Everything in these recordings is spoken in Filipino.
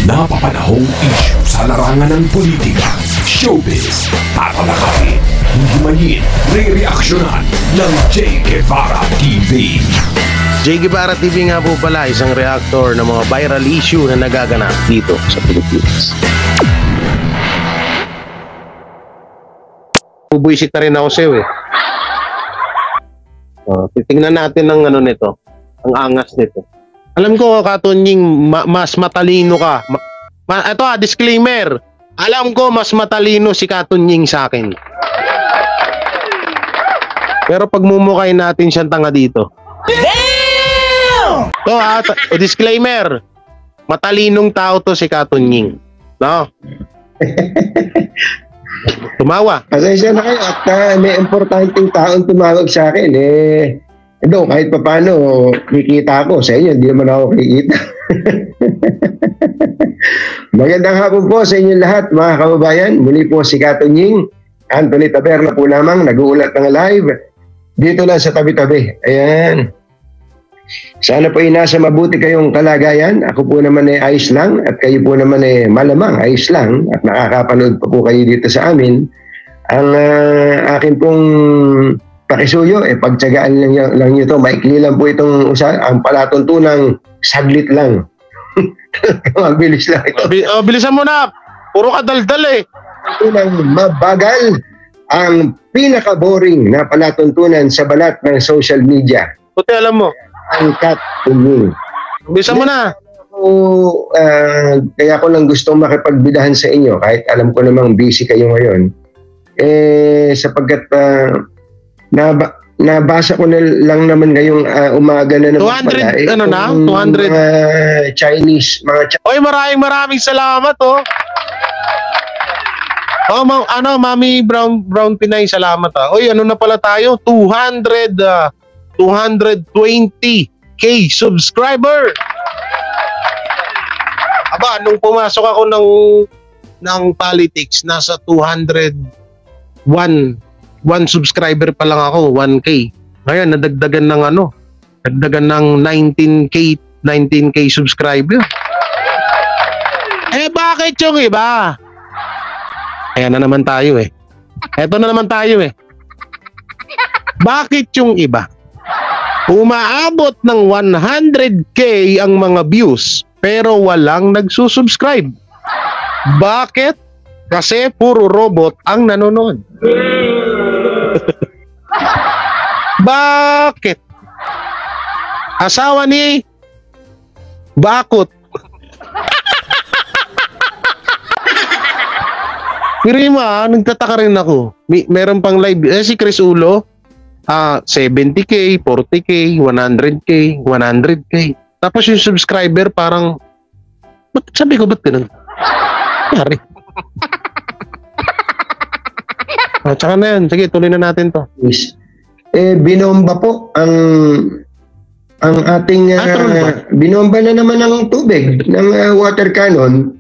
Napapanahong issue sa larangan ng politika, showbiz, tatalakayin, himayin, re-reaksyonan ng J. Guevara TV. J. Guevara TV nga po pala, isang reactor ng mga viral issue na nagaganap dito sa Pilipinas. Bubuisit na rin ako sa'yo eh. Titingnan natin ang ano nito, ang angas nito. Alam ko, Katunying, mas matalino ka. Ito disclaimer. Alam ko, mas matalino si Katunying sa akin. Pero pagmumukay natin siyang tanga dito. Damn! Disclaimer. Matalinong tao to si Katunying. No? Tumawa. Pasensya na kayo at may importanteng taong tumawag sa akin. Kahit pa paano, kikita ako sa inyo, hindi naman ako kikita. Magandang hapon po sa inyo lahat, mga kababayan. Muli po si Katunying, Anthony Taberna po lamang, nag-uulat ng live. Dito lang sa tabi-tabi. Ayan. Sana po nasa mabuti kayong kalagayan. Ako po naman ay ayos lang at kayo po naman ay malamang ayos lang at nakakapanood pa po kayo dito sa amin. Ang akin pong pakisuyo, pagtsagaan lang nyo ito. Maikli lang po itong ang palatuntunang saglit lang. Mabilis lang ito. Bilisan mo na. Puro ka daldal eh. Tunang mabagal ang pinaka-boring na palatuntunan sa balat ng social media. Puti alam mo. Ang Katunying. Bilisan mo na. Kaya ko lang gusto makipagbidahan sa inyo kahit alam ko namang busy kayo ngayon. Sapagkat nabasa ko na lang naman ngayong umaga na naman 200, ano na? 200 Chinese, Oy, maraming salamat Mami Brown Pinay, salamat Oy, ano na pala tayo? 220k subscriber. Aba, nung pumasok ako ng politics, nasa 201 subscriber pa lang ako, 1k. Ngayon nadagdagan ng 19k subscriber. Bakit yung iba? Ayan na naman tayo Eto na naman tayo Bakit yung iba? Umaabot ng 100k ang mga views pero walang nagsusubscribe. Bakit? Kasi puro robot ang nanonood. Bakit? Asawa ni Bakot. Pirima, nagtataka rin ako. Meron pang live. Si Chris Ulo, 70k, 40k, 100k, 100k. Tapos yung subscriber parang, sabi ko, ba't ganun? Yari. Tsaka na yan. Sige, tuloy na natin to. Binomba po ang ating binomba na naman ng tubig ng water cannon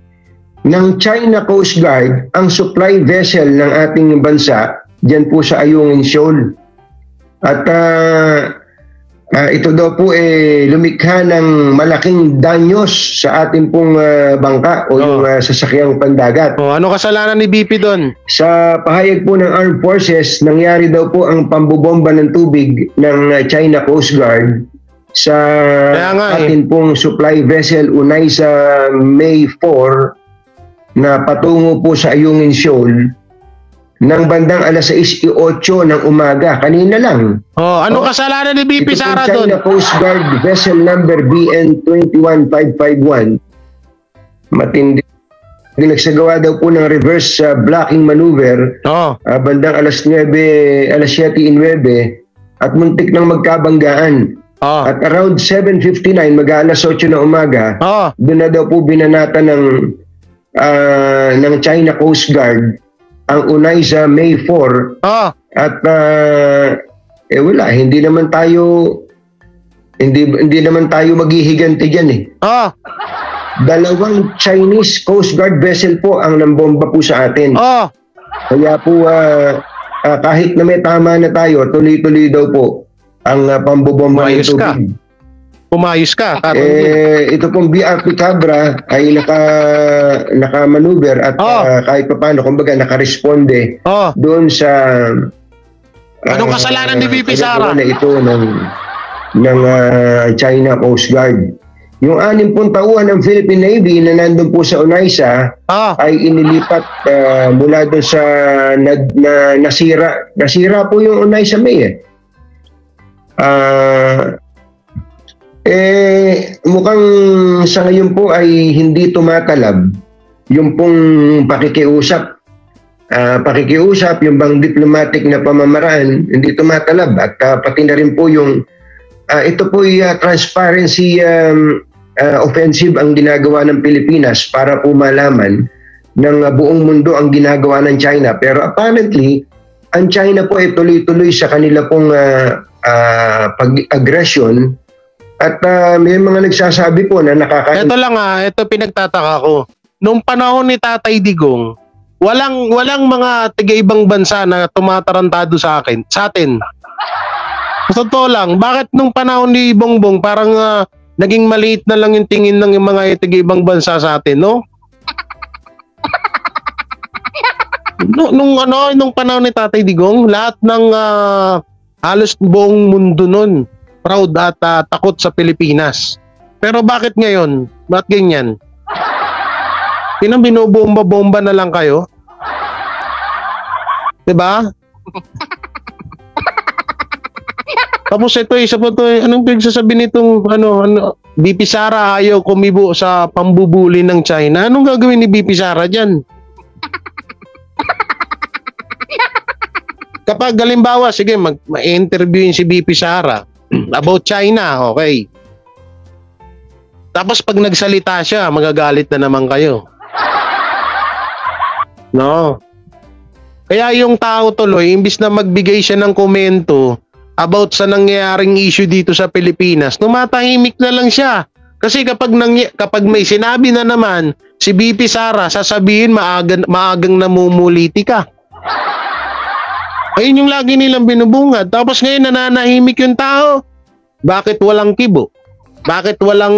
ng China Coast Guard ang supply vessel ng ating bansa dyan po sa Ayungin Shoal. At ito daw po lumikha ng malaking danyos sa ating pong bangka o yung sasakyang pandagat. Ano kasalanan ni BP doon? Sa pahayag po ng Armed Forces, nangyari daw po ang pambobomba ng tubig ng China Coast Guard sa ating pong supply vessel unay sa May 4 na patungo po sa Ayungin Shoal ng bandang alas 6:08 ng umaga. Kanina lang. Ano kasalanan ni BP Sara doon? China Coast Guard vessel number BN 21551. Matindi. Nagsagawa daw po ng reverse blocking maneuver. Bandang alas 7:09 at muntik nang magkabanggaan. At around 7:59, mag-alas 8 na umaga, doon na daw po binanata ng China Coast Guard ang unay sa May 4. At wala, hindi naman tayo maghihiganti diyan Dalawang Chinese Coast Guard vessel po ang nambomba po sa atin. Kaya po kahit na may tama na tayo, tuloy-tuloy daw po ang pambobomba ng tubig. pumayos ka. Katon Ying. Ito pong BRP Cabra ay naka-maneuver at kahit pa paano, kumbaga naka-responde doon sa anong kasalanan ni VP Sara? Na ito ng China Coast Guard. Yung 60 tauhan ng Philippine Navy na nandun po sa Onaisa ay inilipat mula doon sa nasira. Nasira po yung Onaisa May mukhang sa ngayon po ay hindi tumatalab yung pong pakikiusap. Yung bang diplomatic na pamamaraan, hindi tumatalab. At pati na rin po yung ito po yung transparency offensive ang ginagawa ng Pilipinas para po malaman ng buong mundo ang ginagawa ng China. Pero apparently, ang China po ay tuloy-tuloy sa kanila pong pag-aggression at may mga nagsasabi po na Ito lang ito pinagtataka ko. Nung panahon ni Tatay Digong, walang mga tiga-ibang bansa na tumatarantado sa atin. Totoo lang, bakit nung panahon ni Bongbong parang naging maliit na lang yung tingin ng mga tiga-ibang bansa sa atin, no? Nung panahon ni Tatay Digong, lahat ng halos buong mundo nun proud at takot sa Pilipinas. Pero bakit ngayon? Bakit ganyan? Binobomba-bomba na lang kayo? 'Di ba? Tapos ito isa po to, anong pinagsasabi nitong BP Sara ayaw kumibo sa pambubuli ng China. Anong gagawin ni BP Sara diyan? Kapag halimbawa, sige, ma-interviewin si BP Sara about China, okay. Tapos pag nagsalita siya, magagalit na naman kayo. No. Kaya yung tao tuloy, imbis na magbigay siya ng komento about sa nangyayaring issue dito sa Pilipinas, tumatahimik na lang siya. Kasi kapag may sinabi na naman si BP Sara, sasabihin maagang namumuliti ka. Ayun yung lagi nilang binubungad. Tapos ngayon nananahimik yung tao. Bakit walang kibo? Bakit walang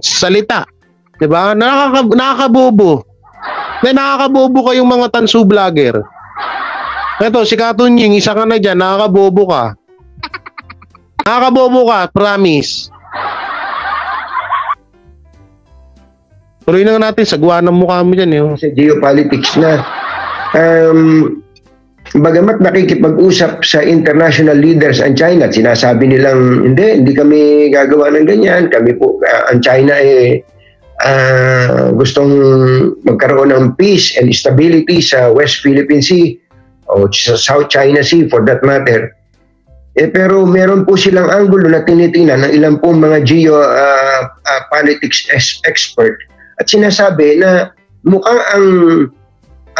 salita? 'Di ba? Nakakabobo. Nakakabobo kayong mga tansu vlogger. Ito, si Katon Ying, isa ka na dyan, nakakabobo ka. Nakakabobo ka, promise. Tuloy na natin, sagwa ng mukha mo dyan. Sa geopolitics na, bagamat nakikipag-usap sa international leaders ang China at sinasabi nilang, hindi kami gagawa ng ganyan. Kami po, ang China gustong magkaroon ng peace and stability sa West Philippine Sea o sa South China Sea for that matter. Pero meron po silang anggulo na tinitingnan ng ilang pong mga geopolitics expert at sinasabi na mukhang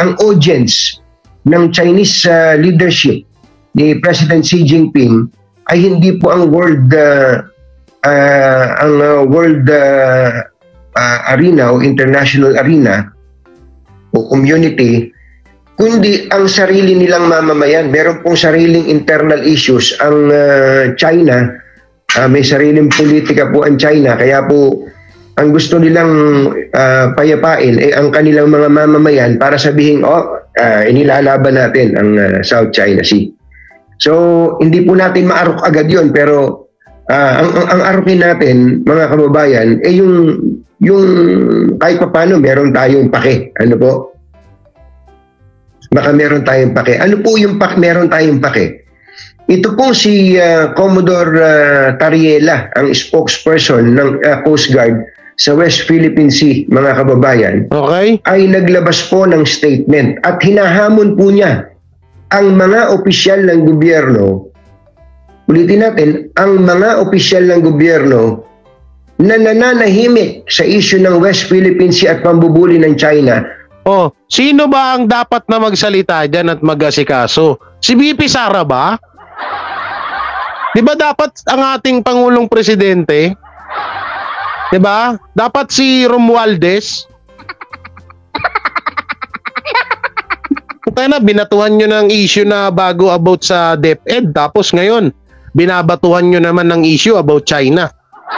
ang audience ng Chinese leadership ni President Xi Jinping ay hindi po ang world arena o international arena o community, kundi ang sarili nilang mamamayan. Meron pong sariling internal issues ang China. May sariling politika po ang China. Kaya po, ang gusto nilang payapain ay ang kanilang mga mamamayan para sabihin, inilalaban natin ang South China Sea. So, hindi po natin maarok agad yun. Pero ang arokin natin, mga kababayan, yung kahit pa paano meron tayong pake. Ano po? Baka meron tayong pake. Ano po yung meron tayong pake? Ito po si Commodore Tariela, ang spokesperson ng Coast Guard sa West Philippine Sea, mga kababayan. Okay. Ay naglabas po ng statement at hinahamon po niya ang mga opisyal ng gobyerno. Ulitin natin, ang mga opisyal ng gobyerno na nananahimik sa issue ng West Philippine Sea at pambubuli ng China. Sino ba ang dapat na magsalita dyan at mag-asikaso? Si BP Sara ba? Di ba dapat ang ating Pangulong Presidente? Di ba? Dapat si Romualdez? Kaya na, binatuhan nyo ng issue na bago about sa DepEd. Tapos ngayon, binabatuhan nyo naman ng issue about China.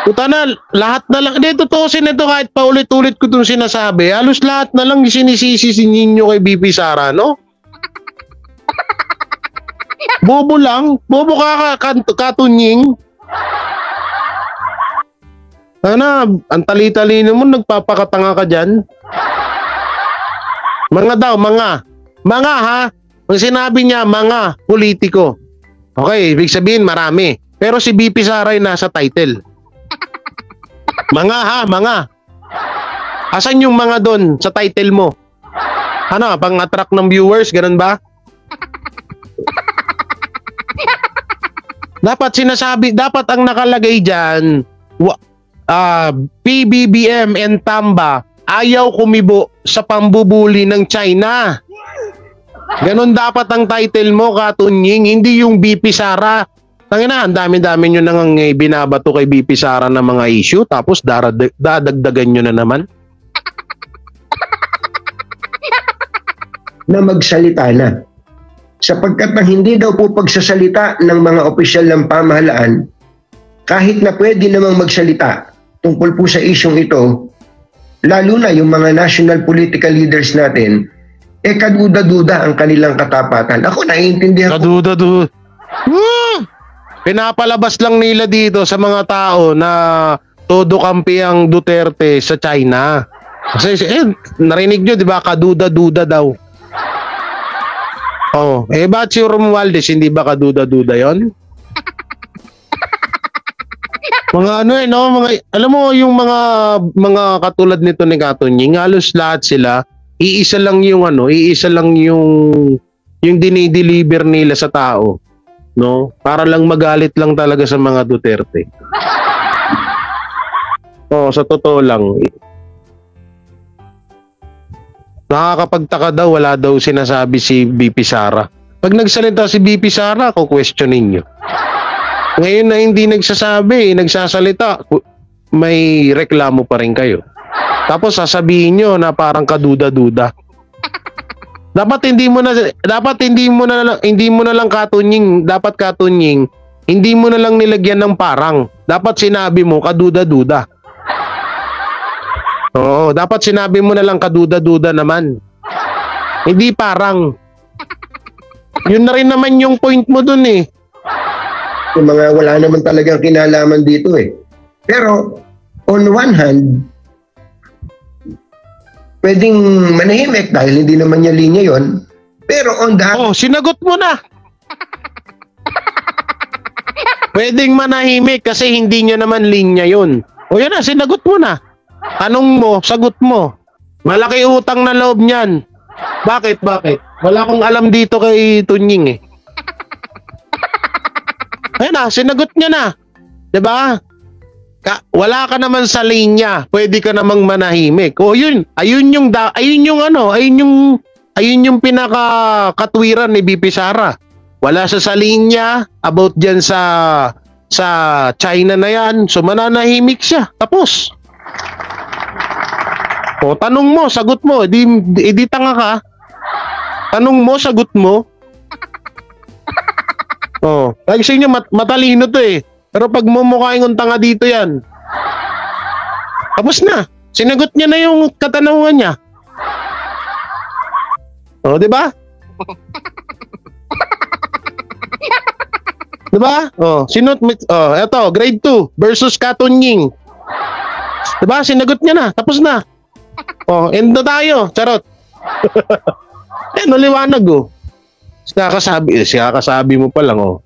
Puta na, lahat na lang. Hindi, totoo ito kahit paulit-ulit ko itong sinasabi. Halos lahat na lang sinisisi ninyo kay BP Sara, no? Bobo lang. Bobo ka katunying. Ano, ang tali-talino mo, nagpapakatanga ka dyan. Mga daw, mga. Mga ha? Ang sinabi niya, mga politiko. Okay, ibig sabihin marami. Pero si BP Sara ay nasa title. Mga ha, mga. Asan yung mga doon sa title mo? Ano, pang-attract ng viewers, ganun ba? Dapat ang nakalagay dyan, PBBM and Tamba ayaw kumibo sa pambubuli ng China. Ganon dapat ang title mo, Katunying, hindi yung BP Sara. Tangina, ang dami-dami nyo nang binabato kay BP Sara ng mga issue, tapos dadagdagan nyo na naman. Na magsalita na. Sapagkat na hindi daw po pagsasalita ng mga opisyal ng pamahalaan, kahit na pwede namang magsalita tungkol po sa isyong ito, lalo na yung mga national political leaders natin, kaduda-duda ang kanilang katapatan. Ako naiintindihan ko. Kaduda-duda. Pinapalabas lang nila dito sa mga tao na todo kampi ang Duterte sa China. Kasi narinig nyo, di ba? Kaduda-duda daw. Oh, ba't si Romualdez, hindi ba kaduda-duda yon? Mga ano no, mga, alam mo yung mga katulad nito ni Katunying, halos lahat sila, iisa lang yung dinideliver nila sa tao. No? Para lang magalit lang talaga sa mga Duterte. Oh, sa totoo lang. Nakakapagtaka daw, wala daw sinasabi si BP Sara. Pag nagsalita si BP Sara, ako questionin nyo. Ngayon na hindi nagsasalita, may reklamo pa rin kayo. Tapos sasabihin nyo na parang kaduda-duda. Dapat hindi mo na lang Katunying, hindi mo na lang nilagyan ng parang. Dapat sinabi mo kaduda-duda. Oo, dapat sinabi mo na lang kaduda-duda naman. Hindi parang. Yun na rin naman yung point mo dun eh. Yung mga wala naman talagang kinalaman dito eh. Pero on one hand, pwedeng manahimik dahil hindi naman niya linya yon. Pero on the oh, sinagot mo na. Pwedeng manahimik kasi hindi niya naman linya yon. O yan na, sinagot mo na. Tanong mo, sagot mo. Malaki utang na loob niyan. Bakit? Wala akong alam dito kay Tunying eh. Ayun na, sinagot niya na. 'Di ba? Wala ka naman sa linya, pwede ka namang manahimik. O yun, ayun yung pinaka-katwiran ni BP Sara. Wala sa linya about diyan sa China na yan, so mananahimik siya. Tapos. O tanong mo, sagot mo, edi tanga ka. Tanong mo, sagot mo. Oh, lagi sa inyo matalino to eh. Pero pag mumukhain kong tanga dito yan. Tapos na. Sinagot niya na yung katanungan niya. O, di ba? Di ba? O, eto, grade 2 versus Katunying. Di ba? Sinagot niya na. Tapos na. O, end na tayo. Charot. Naliwanag oh. Kakasabi mo pa lang oh.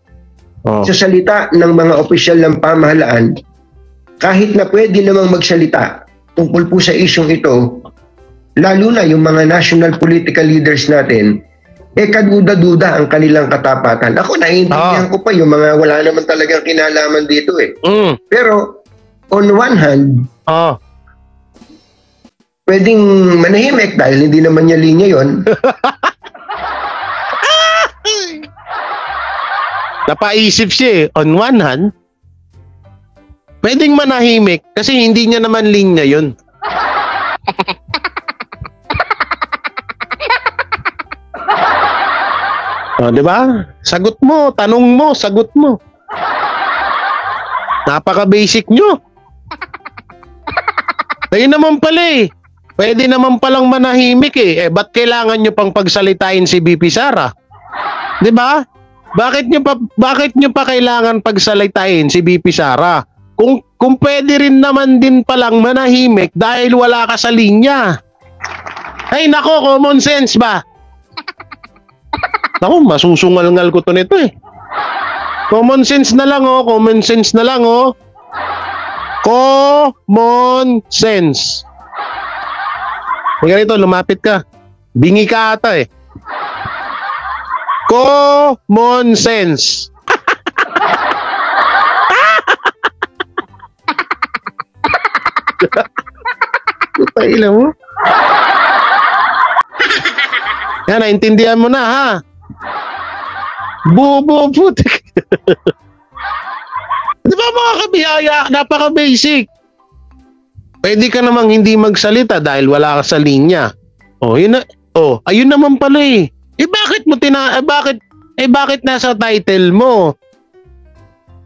Sa salita ng mga opisyal ng pamahalaan, kahit na pwede namang magsalita tungkol po sa isyong ito, lalo na yung mga national political leaders natin, kaduda-duda ang kanilang katapatan. Ako naiintindihan ko pa yung mga wala naman talagang kinalaman dito eh. Pero on one hand, pwedeng manahimik dahil hindi naman niya linya yon. Napaisip siya eh. On one hand, pwedeng manahimik kasi hindi niya naman linya yun. O, di ba? Sagot mo, tanong mo, sagot mo. Napaka-basic nyo. Ayun naman pala eh. Pwede naman palang manahimik eh. Ba't kailangan nyo pang pagsalitain si BP Sara? 'Di ba? Bakit nyo pa kailangan pagsalitain si BP Sara? Kung pwede rin naman din palang manahimik dahil wala ka sa linya. Ay nako, common sense ba? Nako, masusungal-ngal ko to nito eh. Common sense na lang oh, common sense na lang oh. Common sense. Tingnan rito, lumapit ka. Bingi ka ata eh. Common sense. Paila mo. Yan, naintindihan mo na ha. Bubo putik. Di ba mga kabihaya, napaka-basic. Pwede ka namang hindi magsalita dahil wala ka sa linya. Ayun naman pala eh. Bakit nasa title mo?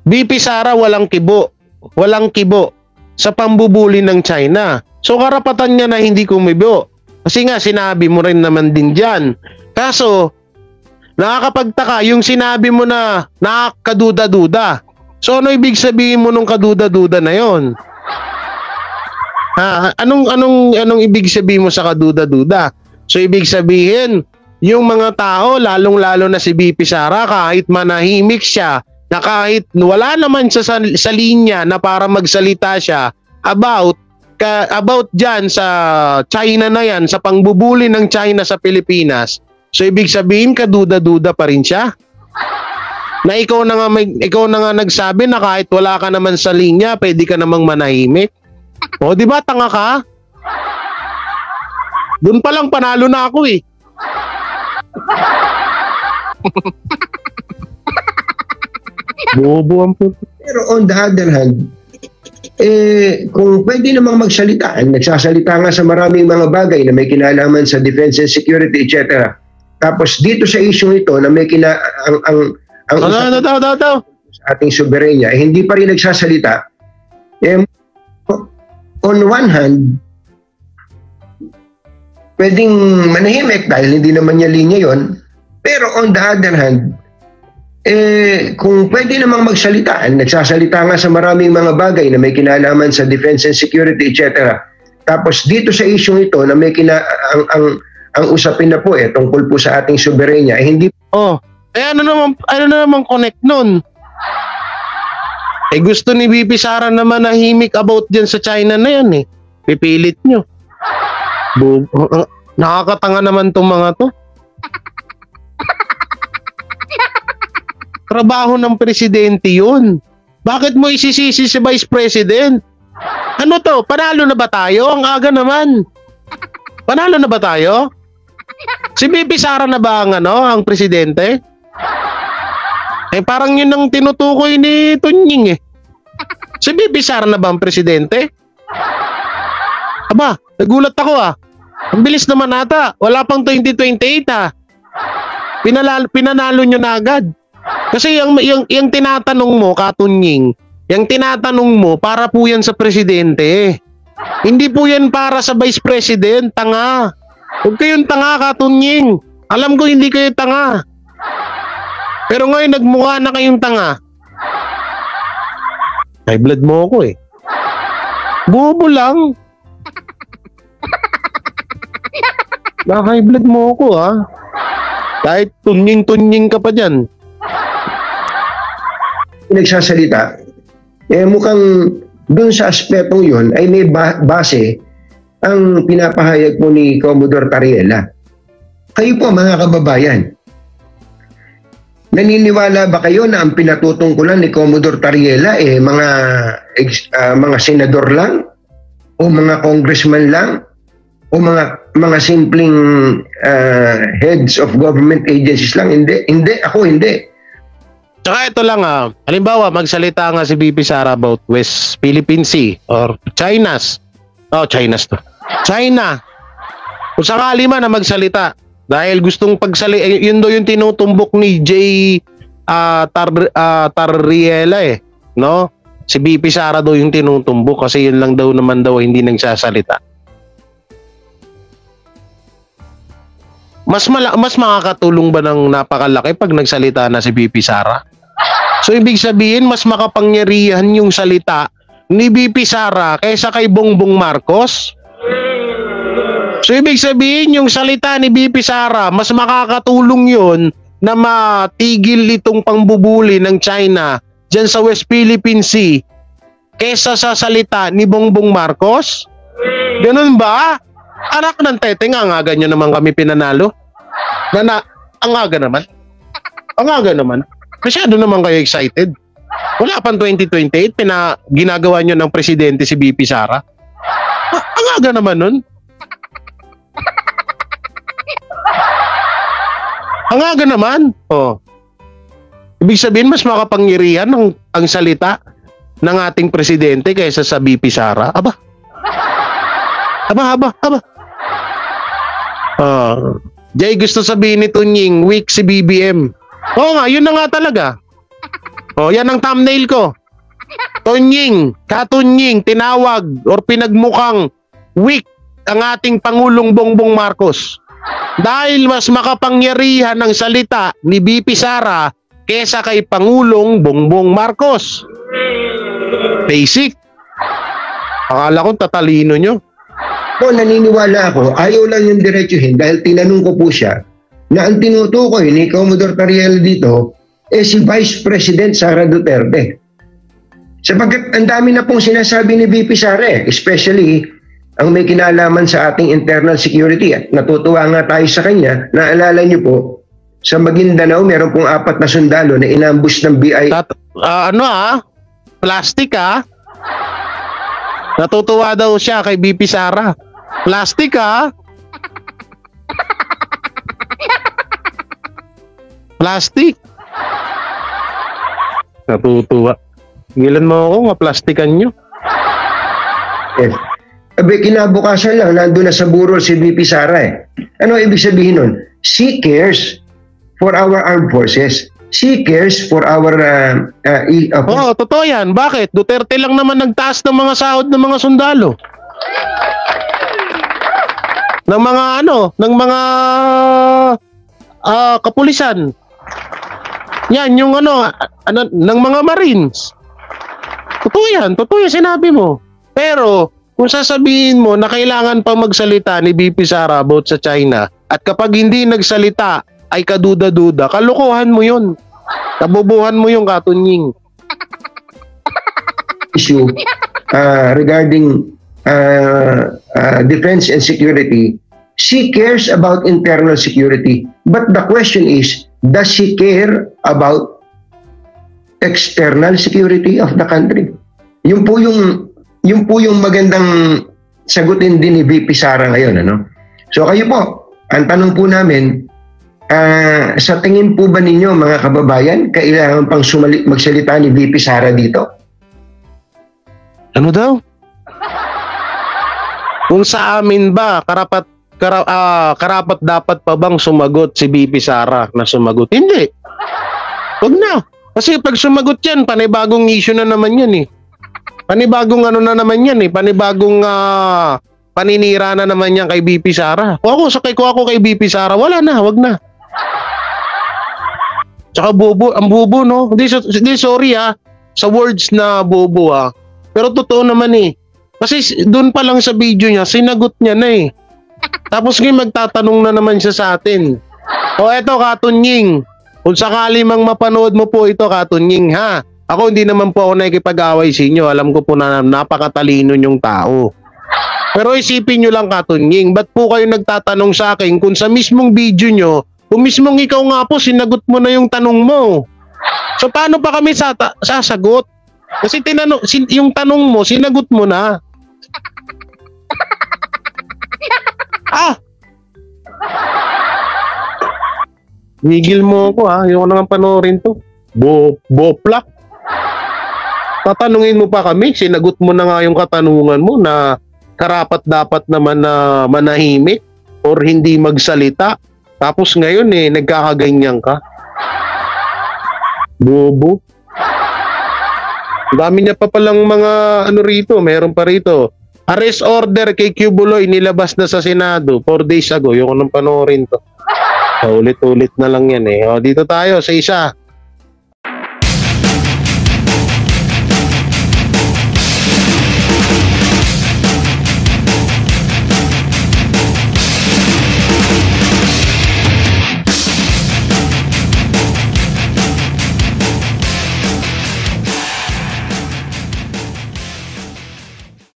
BP Sara walang kibo. Walang kibo sa pambubuli ng China. So karapatan niya na hindi kumibo. Kasi nga sinabi mo rin naman din diyan. Kaso nakakapagtaka yung sinabi mo na nakakaduda-duda. So ano ibig sabihin mo nung kaduda-duda na 'yon? Ha, anong ibig sabihin mo sa kaduda-duda? So ibig sabihin, yung mga tao, lalong-lalo na si BP Sara, kahit manahimik siya, na kahit wala naman siya sa linya na para magsalita siya about dyan sa China na yan, sa pangbubuli ng China sa Pilipinas. So ibig sabihin, kaduda-duda pa rin siya? Na ikaw na nga nagsabi na kahit wala ka naman sa linya, pwede ka namang manahimik? O, di ba tanga ka? Doon pa lang panalo na ako eh. Bobo ang puto. Pero on the other hand, kung pwede namang magsalita, nagsasalita nga sa maraming mga bagay na may kinalaman sa defense and security, etc. Tapos dito sa issue ito na may sa ating soberenya, hindi pa rin nagsasalita, on one hand, pwedeng manahimik dahil hindi naman niya linya yon. Pero on the other hand, kung pwede namang magsalita, nagsasalita nga sa maraming mga bagay na may kinalaman sa defense and security, etc. Tapos dito sa issue ito na may ang usapin na po tungkol po sa ating soberenya, hindi... ano naman connect nun? Gusto ni BP Sara naman nahimik about dyan sa China na yan eh. Pipilit nyo. Nakakatanga naman tong mga to. Trabaho ng presidente yun. Bakit mo isisisi si Vice President? Ano to? Panalo na ba tayo? Ang aga naman. Panalo na ba tayo? Si BP Sara na ba ang presidente? Parang yun ang tinutukoy ni Tunying eh. Si BP Sara na ba ang presidente? Aba, nagulat ako ah. Ang bilis naman ata. Wala pang 2028 ah. Pinanalo nyo na agad. Kasi yung tinatanong mo, Katunying, yung tinatanong mo, para po yan sa presidente. Hindi po yan para sa vice president, tanga. Huwag kayong tanga, Katunying. Alam ko hindi kayo tanga. Pero ngayon nagmukha na kayong tanga. High blood mo ako eh. Bobo lang. High blood mo ako ah. Kahit tunying-tunying ka pa dyan. Nagsasalita, mukhang doon sa aspetong yun ay may base ang pinapahayag po ni Commodore Tariela. Kayo po mga kababayan, naniniwala ba kayo na ang pinatutungkulan ni Commodore Tariela mga senador lang o mga congressman lang o mga simpleng heads of government agencies lang? Hindi, ako hindi. Tsaka ito lang halimbawa magsalita nga si BP Sara about West Philippine Sea or China. Kung sakali man na magsalita dahil gustong yun do yung tinutumbok ni Tariela no? Si BP Sara daw yung tinutumbok kasi yun lang daw naman daw hindi nagsasalita. Mas makakatulong ba ng napakalaki pag nagsalita na si BP Sara? So ibig sabihin mas makapangyarihan yung salita ni BP Sara kaysa kay Bongbong Marcos? So ibig sabihin yung salita ni BP Sara mas makakatulong yun na matigil itong pangbubuli ng China dyan sa West Philippine Sea kaysa sa salita ni Bongbong Marcos? Ganun ba? Anak ng tete nga ganyan naman kami pinanalo. Ang aga naman. Ang aga naman. Masyado naman kayo excited. Wala pang 2028, ginagawa nyo ng presidente si BP Sara. Ang aga naman nun. Ang aga naman. Oh. Ibig sabihin, mas makapangyarihan ang salita ng ating presidente kaysa sa BP Sara. Aba. Jay, gusto sabihin ni Tunying, weak si BBM. Oo nga, yun na nga talaga. Yan ang thumbnail ko. Tunying, Katunying, tinawag or pinagmukhang weak ang ating Pangulong Bongbong Marcos. Dahil mas makapangyarihan ang salita ni BP Sara kesa kay Pangulong Bongbong Marcos. Basic. Akala ko tatalino nyo. Naniniwala ako, ayaw lang yung diretsuhin dahil tinanong ko po siya na ang tinutukoy ni Commodore Tariel dito si Vice President Sara Duterte. Sapagkat ang dami na pong sinasabi ni VP Sara, especially ang may kinalaman sa ating internal security. At natutuwa nga tayo sa kanya. Naalala niyo po, sa Maguindanao, meron pong 4 na sundalo na inambush ng BI. Plastic Natutuwa daw siya kay BP Sara. Plastic Plastic. Natutuwa. Gilan mo ako, plastikan nyo. Yes. Kinabukasan lang, nandun na sa burol si BP Sara Ano ibig sabihin nun? She cares for our armed forces. She cares for our... totoo yan. Bakit? Duterte lang naman nagtaas ng mga sahod ng mga sundalo. Ng mga kapulisan. Yan, yung ng mga Marines. Totoo yan sinabi mo. Pero, kung sasabihin mo na kailangan pa magsalita ni BP Sara about sa China, at kapag hindi nagsalita, ay kaduda-duda, kalokohan mo yun. Kabubuhan mo yung Katunying. Issue regarding defense and security, she cares about internal security. But the question is, does she care about external security of the country? Yun po yung magandang sagutin din ni VP Sara ngayon. So kayo po, ang tanong po namin, sa tingin po ba ninyo mga kababayan, kailangan pang magsalita ni VP Sara dito? Ano daw? Kung sa amin ba, karapat dapat pa bang sumagot si VP Sara na sumagot? Hindi. Huwag na. Kasi pag sumagot yan, panibagong issue na naman yan Panibagong na naman yan Panibagong paninira na naman yan kay VP Sara. Kung ako kay VP Sara, wala na, wag na. Tsaka ang bobo, no? Hindi, sorry sa words na bobo Pero totoo naman Kasi doon pa lang sa video niya, sinagot niya na Tapos ngayon magtatanong na naman siya sa atin. Eto Katunying, kung sakali mang mapanood mo po ito Katunying Ako hindi naman po ako nakikipag-away sa inyo. Alam ko po na napakatalino yung tao. Pero isipin nyo lang Katunying, ba't po kayo nagtatanong sa akin kung sa mismong video nyo, kung mismong ikaw nga po, sinagot mo na yung tanong mo. So paano pa kami sasagot? Kasi yung tanong mo, sinagot mo na. Migil mo ako Ayoko naman panoorin to. Boplak. Tatanungin mo pa kami, sinagot mo na nga yung katanungan mo na karapat dapat naman na manahimik or hindi magsalita. Tapos ngayon nagkakaganyan ka. Bobo. Ang dami niya pa palang mga ano rito, meron pa rito. Arrest order kay Cubuloy nilabas na sa Senado 4 days ago. Yung anong panoorin to. Ulit-ulit na lang yan eh. O, dito tayo sa isa.